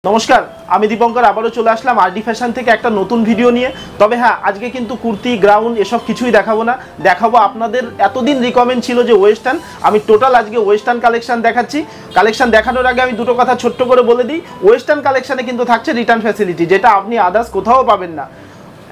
নমস্কার, আমি দীপঙ্কর আবারও চলে আসলাম আরডি ফ্যাশন থেকে একটা নতুন ভিডিও নিয়ে। তবে হ্যাঁ, আজকে কিন্তু কুর্তি, গ্রাউন্ড এসব কিছুই দেখাবো না। দেখাবো আপনাদের এতদিন রিকমেন্ড ছিল যে ওয়েস্টার্ন, আমি টোটাল আজকে ওয়েস্টার্ন কালেকশন দেখাচ্ছি। কালেকশন দেখানোর আগে আমি দুটো কথা ছোট্ট করে বলে দিই। ওয়েস্টার্ন কালেকশনে কিন্তু থাকছে রিটার্ন ফ্যাসিলিটি, যেটা আপনি আদার্স কোথাও পাবেন না।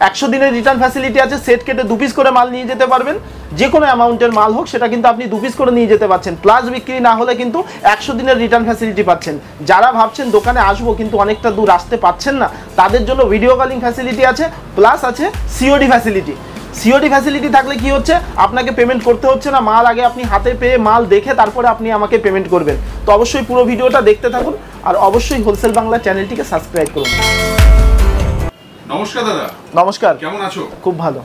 100 দিনের রিটার্ন ফ্যাসিলিটি আছে। সেট কেটে 2 পিস করে মাল নিয়ে যেতে পারবেন। যে কোনো অ্যামাউন্টের মাল হোক সেটা কিন্তু আপনি 2 পিস করে নিয়ে যেতে পারছেন। প্লাস বিক্রি না হলে কিন্তু 100 দিনের রিটার্ন ফ্যাসিলিটি পাচ্ছেন। যারা ভাবছেন দোকানে আসবো কিন্তু অনেকটা দূর আসতে পাচ্ছেন না, তাদের জন্য ভিডিও কলিং ফ্যাসিলিটি আছে, প্লাস আছে সিওডি ফ্যাসিলিটি। সিওডি ফ্যাসিলিটি থাকলে কি হচ্ছে, আপনাকে পেমেন্ট করতে হচ্ছে না। মাল আগে আপনি হাতে পেয়ে মাল দেখে তারপরে আপনি আমাকে পেমেন্ট করবেন। তো অবশ্যই পুরো ভিডিওটা দেখতে থাকুন, আর অবশ্যই হোলসেল বাংলা চ্যানেলটিকে সাবস্ক্রাইব করুন। নমস্কার দাদা। নমস্কার, কেমন আছো? খুব ভালো।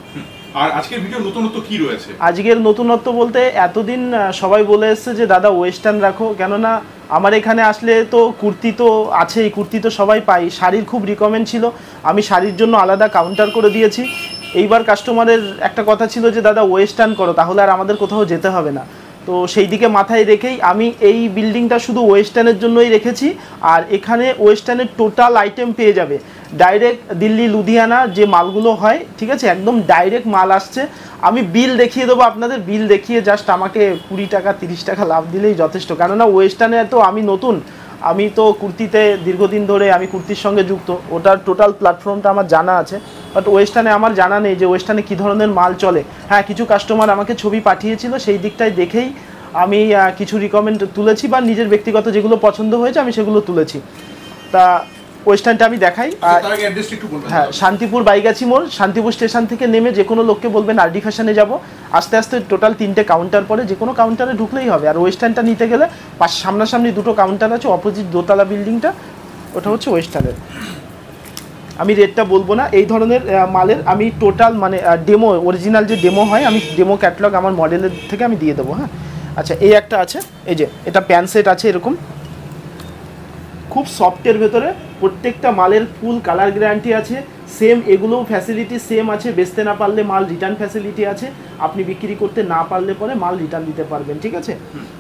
আর আজকের ভিডিও নতুনত্ব কি রয়েছে? আজকের নতুনত্ব বলতে এতদিন সবাই বলে এসছে যে দাদা ওয়েস্টার্ন রাখো, কেননা আমার এখানে আসলে তো কুর্তি তো আছেই, কুর্তি তো সবাই পাই। শাড়ির খুব রিকমেন্ড ছিল, আমি শাড়ির জন্য আলাদা কাউন্টার করে দিয়েছি। এইবার কাস্টমারের একটা কথা ছিল যে দাদা ওয়েস্টার্ন করো, তাহলে আর আমাদের কোথাও যেতে হবে না। তো সেই দিকে মাথায় রেখেই আমি এই বিল্ডিংটা শুধু ওয়েস্টার্নের জন্যই রেখেছি। আর এখানে ওয়েস্টার্নের টোটাল আইটেম পেয়ে যাবে। ডাইরেক্ট দিল্লি, লুধিয়ানা যে মালগুলো হয়, ঠিক আছে, একদম ডাইরেক্ট মাল আসছে। আমি বিল দেখিয়ে দেবো আপনাদের, বিল দেখিয়ে জাস্ট আমাকে 20 টাকা 30 টাকা লাভ দিলেই যথেষ্ট। কেননা ওয়েস্টার্নে তো আমি নতুন, আমি তো কুর্তিতে দীর্ঘদিন ধরে আমি কুর্তির সঙ্গে যুক্ত, ওটার টোটাল প্ল্যাটফর্মটা আমার জানা আছে। বাট ওয়েস্টার্নে আমার জানা নেই যে ওয়েস্টার্নে কী ধরনের মাল চলে। হ্যাঁ, কিছু কাস্টমার আমাকে ছবি পাঠিয়েছিল, সেই দিকটায় দেখেই আমি কিছু রিকমেন্ড তুলেছি, বা নিজের ব্যক্তিগত যেগুলো পছন্দ হয়েছে আমি সেগুলো তুলেছি। তা ওয়েস্টার্নটা আমি দেখাই। হ্যাঁ, শান্তিপুর বাইগাছি মোড়, শান্তিপুর স্টেশন থেকে নেমে যে কোনো লোককে বলবেন আরডি ফ্যাশনে যাব। আস্তে আস্তে টোটাল 3টে কাউন্টার পরে যে কোনো কাউন্টারে ঢুকলেই হবে। আর ওয়েস্টার্নটা নিতে গেলে সামনাসামনি 2টো কাউন্টার আছে, অপোজিট দোতলা বিল্ডিংটা, ওটা হচ্ছে ওয়েস্টার্নের। আমি রেটটা বলবো না। এই ধরনের মালের আমি টোটাল মানে ডেমো, অরিজিনাল যে ডেমো হয়, আমি ডেমো ক্যাটালগ আমার মডেলের থেকে আমি দিয়ে দেবো। হ্যাঁ, আচ্ছা, এই একটা আছে, এই যে এটা প্যান্ট সেট আছে এরকম, খুব সফটের ভেতরে। প্রত্যেকটা মালের ফুল কালার গ্যারান্টি আছে। সেম এগুলোও ফ্যাসিলিটি সেম আছে। বেচতে না পারলে মাল রিটার্ন ফ্যাসিলিটি আছে। আপনি বিক্রি করতে না পারলে পরে মাল রিটার্ন দিতে পারবেন, ঠিক আছে।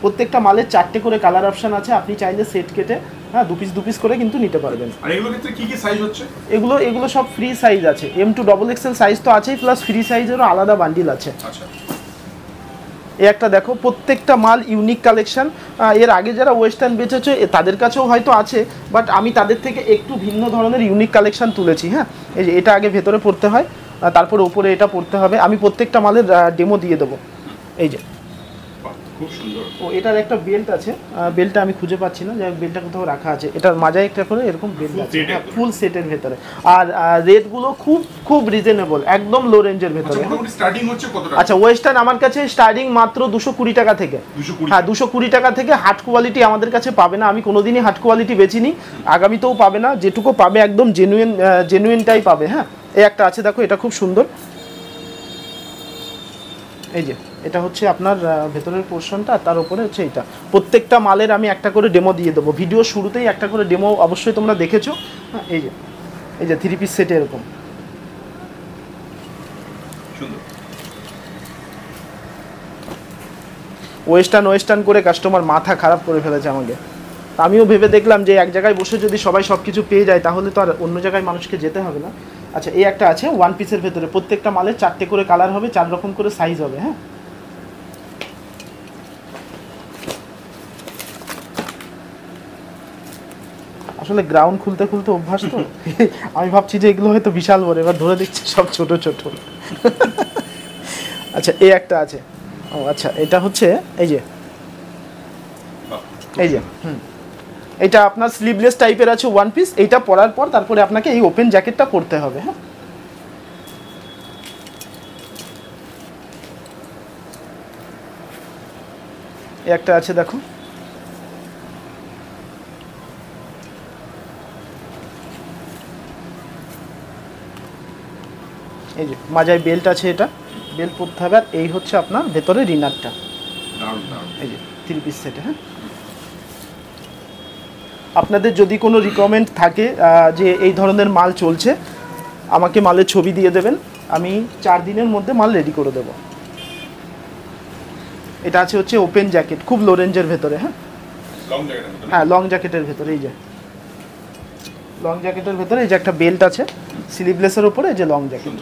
প্রত্যেকটা মালের 4টে করে কালার অপশান আছে। আপনি চাইলে সেট কেটে হ্যাঁ 2 পিস করে কিন্তু নিতে পারবেন। আর এগুলোর ক্ষেত্রে কি কি সাইজ হচ্ছে? এগুলো সব ফ্রি সাইজ আছে। M2 XXL সাইজ তো আছেই, প্লাস ফ্রি সাইজেরও আলাদা বান্ডিল আছে। আচ্ছা, এই একটা দেখো, প্রত্যেকটা মাল ইউনিক কালেকশন। এর আগে যারা ওয়েস্টার্ন বেচেছে তাদের কাছেও হয়তো আছে, বাট আমি তাদের থেকে একটু ভিন্ন ধরনের ইউনিক কালেকশন তুলেছি। হ্যাঁ, এই যে এটা আগে ভেতরে পড়তে হয়, তারপর ওপরে এটা পড়তে হবে। আমি প্রত্যেকটা মালের ডেমো দিয়ে দেবো। এই যে খুব সুন্দর। ও, এটার একটা বেল্ট আছে, বেল্টটা আমি খুঁজে পাচ্ছি না, যাই বেল্টটা কোথাও রাখা আছে। এটার মাজায় একটা করে এরকম বেল্ট আছে, ফুল সেটের ভেতরে। আর রেটগুলো খুব খুব রিজনেবল, একদম লো রেঞ্জের ভেতরে। স্টার্টিং হচ্ছে কত টাকা? আচ্ছা, ওয়েস্টার্ন আমার কাছে স্টার্টিং মাত্র 220 টাকা থেকে। হ্যাঁ, 220 টাকা থেকে। হার্ড কোয়ালিটি আমাদের কাছে পাবে না, আমি কোনোদিনই হার্ড কোয়ালিটি বেচিনি, আগামীতেও পাবে না। যেটুকু পাবে একদম জেনুইনটাই পাবে। হ্যাঁ, এই একটা আছে দেখো, এটা খুব সুন্দর। এই যে এটা হচ্ছে আপনার ভেতরের পোর্শনটা, তার উপরে হচ্ছে এইটা। প্রত্যেকটা মালের আমি একটা করে ডেমো দিয়ে দেবো। ভিডিও শুরুতেই একটা করে ডেমো অবশ্যই তোমরা দেখেছো। হ্যাঁ, এই যে 3 পিস সেটে এরকম ওয়েস্টার্ন করে কাস্টমার মাথা খারাপ করে ফেলেছে আমাকে। আমিও ভেবে দেখলাম যে এক জায়গায় বসে যদি সবাই সব কিছু পেয়ে যায়, তাহলে তো আর অন্য জায়গায় মানুষকে যেতে হবে না। আচ্ছা, এই একটা আছে 1 পিসের ভেতরে। প্রত্যেকটা মালের 4টে করে কালার হবে, 4 রকম করে সাইজ হবে। হ্যাঁ, আসলে গ্রাউন্ড খুলতে খুলতে অভ্যাস তো। আমি ভাবছি যে এগুলো হয়তো বিশাল বড়, এবার ধরে দেখছি সব ছোট ছোট। আচ্ছা, এই একটা আছে। ও আচ্ছা, এটা হচ্ছে এই যে এটা আপনার স্লিভলেস টাইপের আছে 1 পিস। এইটা পরার পর তারপরে আপনাকে এই ওপেন জ্যাকেটটা পরতে হবে। হ্যাঁ, এই একটা আছে দেখো, এই যে মাজায় বেল্ট আছে, এটা বেল্ট পরতে হবে। আর এই হচ্ছে আপনার ভেতরে রিনারটা, এই যে 3 পিস সেটে। হ্যাঁ, আপনাদের যদি কোনো রিকমেন্ড থাকে যে এই ধরনের মাল চলছে, আমাকে মালের ছবি দিয়ে দেবেন, আমি 4 দিনের মধ্যে মাল রেডি করে দেবো। এটা আছে হচ্ছে ওপেন জ্যাকেট, খুব লো রেঞ্জের ভেতরে। হ্যাঁ, লং জ্যাকেটের ভেতরে। এই যে লং জ্যাকেটের ভেতরে এই যে একটা বেল্ট আছে স্লিভলেসের উপরে, এই যে লং জ্যাকেট।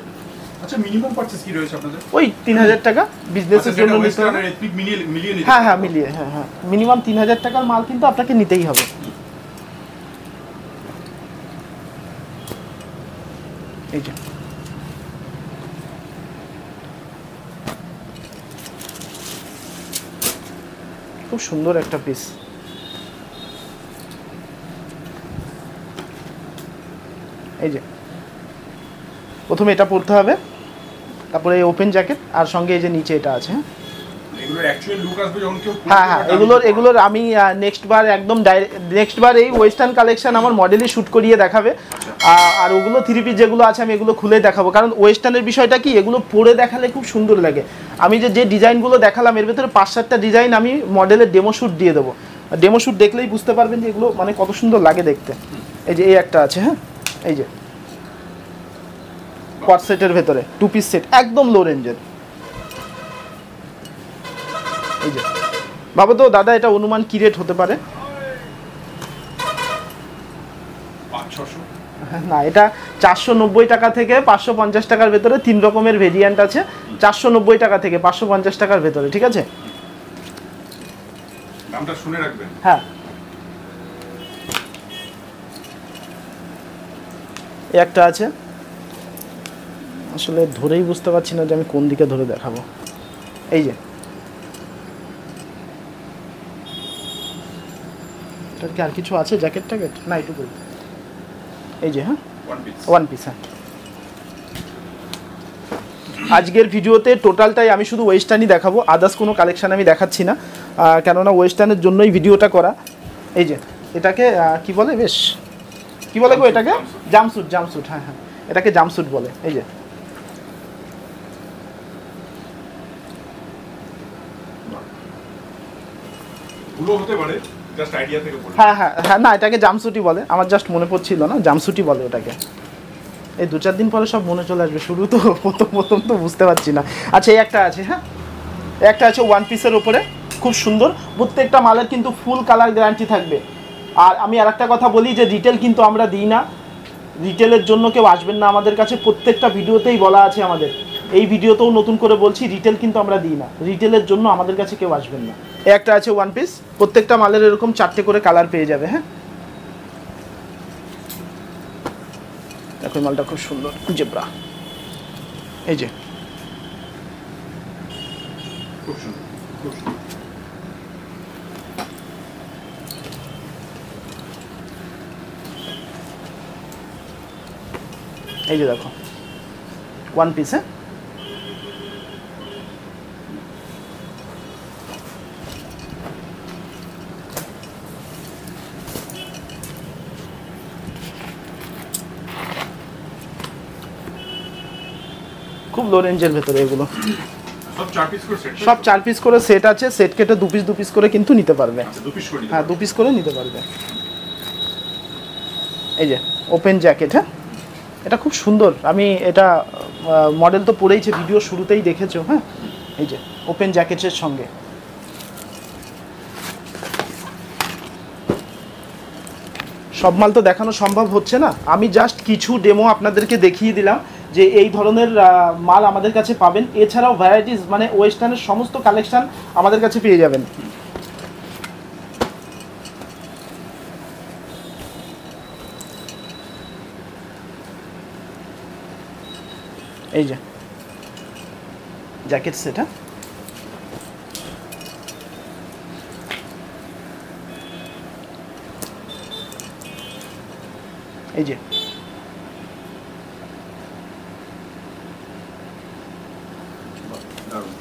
আচ্ছা, মিনিমাম পারচেজ কি রয়েছে আপনাদের? ওই 3000 টাকা বিজনেসের জন্য নিতে হবে। মিলিয়ে নিতে। হ্যাঁ হ্যাঁ মিলিয়ে, হ্যাঁ হ্যাঁ মিনিমাম 3000 টাকার মাল কিন্তু আপনাকে নিতেই হবে। এই যে খুব সুন্দর একটা পিস। এই যে প্রথমে এটা পরতে হবে, তারপরে এই ওপেন জ্যাকেট, আর সঙ্গে এই যে নিচে এটা আছে। এগুলোর অ্যাকচুয়াল লুক আসবে যখন কেউ হ্যাঁ হ্যাঁ এগুলোর আমি নেক্সট বার একদম নেক্সট বার এই ওয়েস্টার্ন কালেকশন আমার মডেলই শ্যুট করিয়ে দেখাবে। আর ওগুলো থ্রি পিস যেগুলো আছে আমি এগুলো খুলে দেখাবো, কারণ ওয়েস্টার্নের বিষয়টা কি, এগুলো পরে দেখালে খুব সুন্দর লাগে। আমি যে ডিজাইনগুলো দেখালাম এর ভেতরে 5-7টা ডিজাইন আমি মডেলের ডেমো শ্যুট দিয়ে দেবো। ডেমো শ্যুট দেখলেই বুঝতে পারবেন যে এগুলো মানে কত সুন্দর লাগে দেখতে। এই যে এই একটা আছে, হ্যাঁ এই যে কোয়াড সেটের ভেতরে 2 পিস সেট একদম লো রেঞ্জের। এই যে ভাবো তো দাদা এটা অনুমান কি রেট হতে পারে? 500-600? না, এটা 490 টাকা থেকে 550 টাকার ভেতরে 3 রকমের ভেরিয়েন্ট আছে। 490 টাকা থেকে 550 টাকার ভেতরে, ঠিক আছে? দামটা শুনে রাখবেন। হ্যাঁ এই একটা আছে, আসলে ধরেই বুঝতে পারছি না যে আমি কোন দিকে ধরে দেখাবো। এই যে এটার কি আর কিছু আছে জ্যাকেট ট্যাকেট? না এটুকুই। এই যে হ্যাঁ ওয়ান পিস। হ্যাঁ আজকের ভিডিওতে টোটালটাই আমি শুধু ওয়েস্টার্নই দেখাবো, আদার্স কোনো কালেকশান আমি দেখাচ্ছি না, কেননা ওয়েস্টার্নের জন্যই ভিডিওটা করা। এই যে এটাকে কি বলে, বেশ কি বলে গো এটাকে? জাম্পস্যুট। হ্যাঁ হ্যাঁ এটাকে জাম্পস্যুট বলে। এই যে ভুলও হতে পারে, জাস্ট আইডিয়া থেকে বলুন। হ্যাঁ হ্যাঁ হ্যাঁ না এটাকে জাম্পস্যুটই বলে, আমার জাস্ট মনে পড়ছিল না, জাম্পস্যুটই বলে ওটাকে। এই 2-4 দিন পরে সব মনে চলে আসবে, শুরু তো প্রথম তো বুঝতে পারছি না। আচ্ছা এই একটা আছে, হ্যাঁ একটা আছে ওয়ান পিসের ওপরে, খুব সুন্দর। প্রত্যেকটা মালের কিন্তু ফুল কালার গ্যারান্টি থাকবে। আর আমি আরেকটা কথা বলি যে রিটেল কিন্তু আমরা দিই না, রিটেলের জন্য কেউ আসবেন না আমাদের কাছে, প্রত্যেকটা ভিডিওতেই বলা আছে আমাদের, এই ভিডিওতেও নতুন করে বলছি রিটেল কিন্তু আমরা দিই না, রিটেলের জন্য আমাদের কাছে কেউ আসবেন না। একটা আছে ওয়ান পিস, প্রত্যেকটা মালের এরকম 4টে করে কালার পেয়ে যাবে। হ্যাঁ দেখো মালটা খুব সুন্দর জেব্রা। এই যে খুব সুন্দর, খুব সুন্দর। এই যে দেখো ওয়ান পিস। হ্যাঁ খুব লো রেঞ্জের ভেতরে এগুলো। সব 4 পিস করে সেট? সব 4 পিস করে সেট আছে, সেট কেটে 2 পিস করে কিন্তু নিতে পারবে। আচ্ছা 2 পিস করে নিতে হ্যাঁ 2 পিস করে নিতে পারবে। এই যে ওপেন জ্যাকেট। হ্যাঁ এটা খুব সুন্দর, আমি এটা মডেল তো পরেইছে, ভিডিও শুরুতেই দেখেছো। হ্যাঁ এই যে ওপেন জ্যাকেটের সঙ্গে সব মাল তো দেখানো সম্ভব হচ্ছে না, আমি জাস্ট কিছু ডেমো আপনাদেরকে দেখিয়ে দিলাম যে এই ধরনের মাল আমাদের কাছে পাবেন। এছাড়াও ভ্যারাইটিস মানে ওয়েস্টার্নের সমস্ত কালেকশন আমাদের কাছে পেয়ে যাবেন। এই যে জ্যাকেট সেট। হ্যাঁ এই যে দারুণ।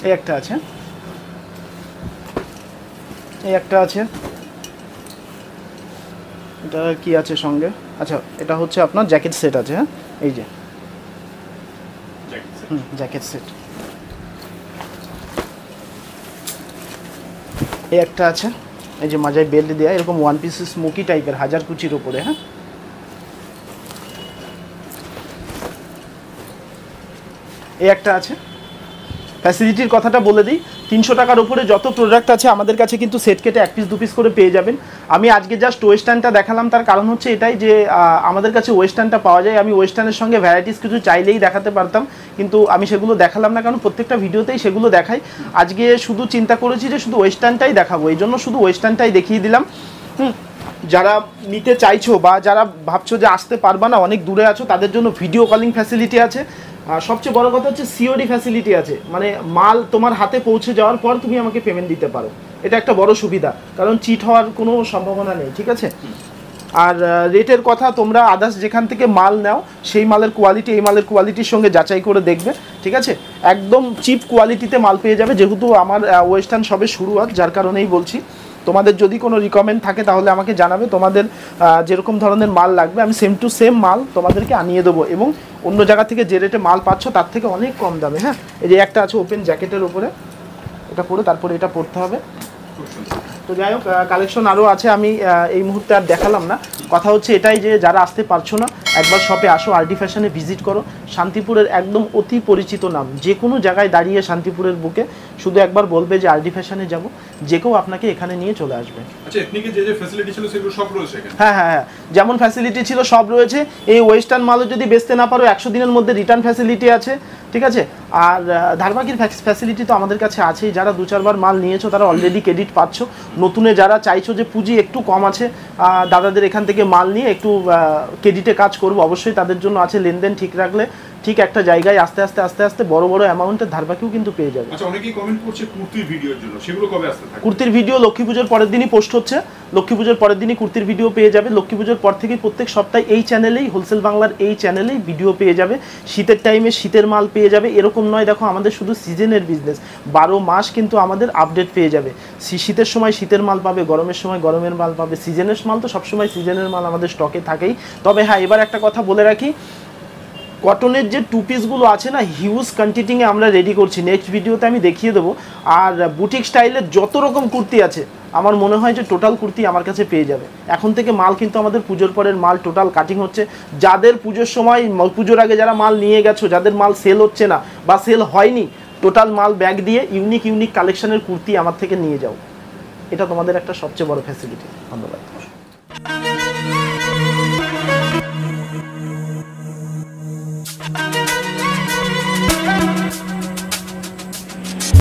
এই একটা আছে, এই একটা আছে, এটা কি আছে সঙ্গে? আচ্ছা এটা হচ্ছে আপনার জ্যাকেট সেট আছে। হ্যাঁ এই যে জ্যাকেট সেট। এই একটা আছে, এই যে মাজায় বেল্ট দেওয়া, এরকম ওয়ান পিস স্মোকি টাইপের, 1000 কুচির ওপরে। হ্যাঁ এই একটা আছে। ফ্যাসিলিটির কথাটা বলে দিই, 300 টাকার উপরে যত প্রোডাক্ট আছে আমাদের কাছে কিন্তু সেট কেটে 1 পিস 2 পিস করে পেয়ে যাবেন। আমি আজকে জাস্ট ওয়েস্টার্নটা দেখালাম, তার কারণ হচ্ছে এটাই যে আমাদের কাছে ওয়েস্টার্নটা পাওয়া যায়। আমি ওয়েস্টার্নের সঙ্গে ভ্যারাইটিস কিছু চাইলেই দেখাতে পারতাম, কিন্তু আমি সেগুলো দেখালাম না, কারণ প্রত্যেকটা ভিডিওতেই সেগুলো দেখাই। আজকে শুধু চিন্তা করেছি যে শুধু ওয়েস্টার্নটাই দেখাবো, এই জন্য শুধু ওয়েস্টার্নটাই দেখিয়ে দিলাম। যারা নিতে চাইছো বা যারা ভাবছো যে আসতে পারবা না, অনেক দূরে আছো, তাদের জন্য ভিডিও কলিং ফ্যাসিলিটি আছে। আর সবচেয়ে বড় কথা হচ্ছে সিওডি ফ্যাসিলিটি আছে, মানে মাল তোমার হাতে পৌঁছে যাওয়ার পর তুমি আমাকে পেমেন্ট দিতে পারো। এটা একটা বড় সুবিধা, কারণ চিট হওয়ার কোনো সম্ভাবনা নেই, ঠিক আছে। আর রেটের কথা তোমরা আদার্স যেখান থেকে মাল নাও সেই মালের কোয়ালিটি এই মালের কোয়ালিটির সঙ্গে যাচাই করে দেখবে, ঠিক আছে। একদম চিপ কোয়ালিটিতে মাল পেয়ে যাবে, যেহেতু আমার ওয়েস্টার্ন সবে শুরুয়াত, যার কারণেই বলছি। তোমাদের যদি কোনো রিকমেন্ড থাকে তাহলে আমাকে জানাবে, তোমাদের যেরকম ধরনের মাল লাগবে আমি সেম টু সেম মাল তোমাদেরকে আনিয়ে দেবো, এবং অন্য জায়গা থেকে যে রেটে মাল পাচ্ছ তার থেকে অনেক কম দামে। হ্যাঁ, এই যে একটা আছে ওপেন জ্যাকেটের উপরে, এটা পরে তারপরে এটা পরতে হবে। তো যাই হোক, কালেকশন আরও আছে, আমি এই মুহূর্তে আর দেখালাম না। কথা হচ্ছে এটাই যে যারা আসতে পারছো না, একবার শপে আসো, আরডি ফ্যাশনে ভিজিট করো। শান্তিপুরের একদম অতি পরিচিত নাম, যে কোনো জায়গায় দাঁড়িয়ে শান্তিপুরের বুকে শুধু একবার বলবে যে আরডি ফ্যাশনে যাব, যে কেউ আপনাকে এখানে নিয়ে চলে আসবে। আচ্ছা, এথনিকে যে যে ফ্যাসিলিটি ছিল সেগুলো সব রয়েছে এখানে? হ্যাঁ হ্যাঁ হ্যাঁ, যেমন ফ্যাসিলিটি ছিল সব রয়েছে। এই ওয়েস্টার্ন মালও যদি বেচতে না পারো 100 দিনের মধ্যে রিটার্ন ফ্যাসিলিটি আছে, ঠিক আছে। আর ধারবাকির ফ্যাসিলিটি তো আমাদের কাছে আছেই। যারা 2-4 বার মাল নিয়েছো তারা অলরেডি ক্রেডিট পাচ্ছ। নতুনে যারা চাইছো যে পুঁজি একটু কম আছে, দাদাদের এখান থেকে মাল নিয়ে একটু ক্রেডিটে কাজ করবো, অবশ্যই তাদের জন্য আছে। লেনদেন ঠিক রাখলে ঠিক একটা জায়গায় আস্তে আস্তে বড় বড় অ্যামাউন্টের ধারবাকিও কিন্তু পেয়ে যাবে। আচ্ছা, অনেকেই কমেন্ট করছে কুর্তির ভিডিওর জন্য, সেগুলো কবে আসতে থাকবে? কুর্তির ভিডিও লক্ষ্মী পুজোর পরের দিনই পোস্ট হচ্ছে। লক্ষ্মী পুজোর পরের দিনই কুর্তির ভিডিও পেয়ে যাবে। লক্ষ্মী পুজোর পর থেকেই প্রত্যেক সপ্তাহে এই চ্যানেলেই, হোলসেল বাংলার এই চ্যানেলেই ভিডিও পেয়ে যাবে। শীতের টাইমে শীতের মাল পেয়ে যাবে, এরকম নয়। দেখো, আমাদের শুধু সিজনের বিজনেস, 12 মাস কিন্তু আমাদের আপডেট পেয়ে যাবে। শীতের সময় শীতের মাল পাবে, গরমের সময় গরমের মাল পাবে। সিজনের মাল তো সবসময় সিজনের মাল আমাদের স্টকে থাকেই। তবে হ্যাঁ, এবার একটা কথা বলে রাখি, কটনের যে 2 পিসগুলো আছে না, হিউজ কোয়ান্টিটিংয়ে আমরা রেডি করছি, নেক্সট ভিডিওতে আমি দেখিয়ে দেবো। আর বুটিক স্টাইলের যত রকম কুর্তি আছে, আমার মনে হয় যে টোটাল কুর্তি আমার কাছে পেয়ে যাবে। এখন থেকে মাল কিন্তু আমাদের পুজোর পরের মাল টোটাল কাটিং হচ্ছে। যাদের পুজোর সময়, পুজোর আগে যারা মাল নিয়ে গেছো, যাদের মাল সেল হচ্ছে না বা সেল হয়নি, টোটাল মাল ব্যাগ দিয়ে ইউনিক কালেকশনের কুর্তি আমার থেকে নিয়ে যাও। এটা তোমাদের একটা সবচেয়ে বড় ফ্যাসিলিটি। ধন্যবাদ।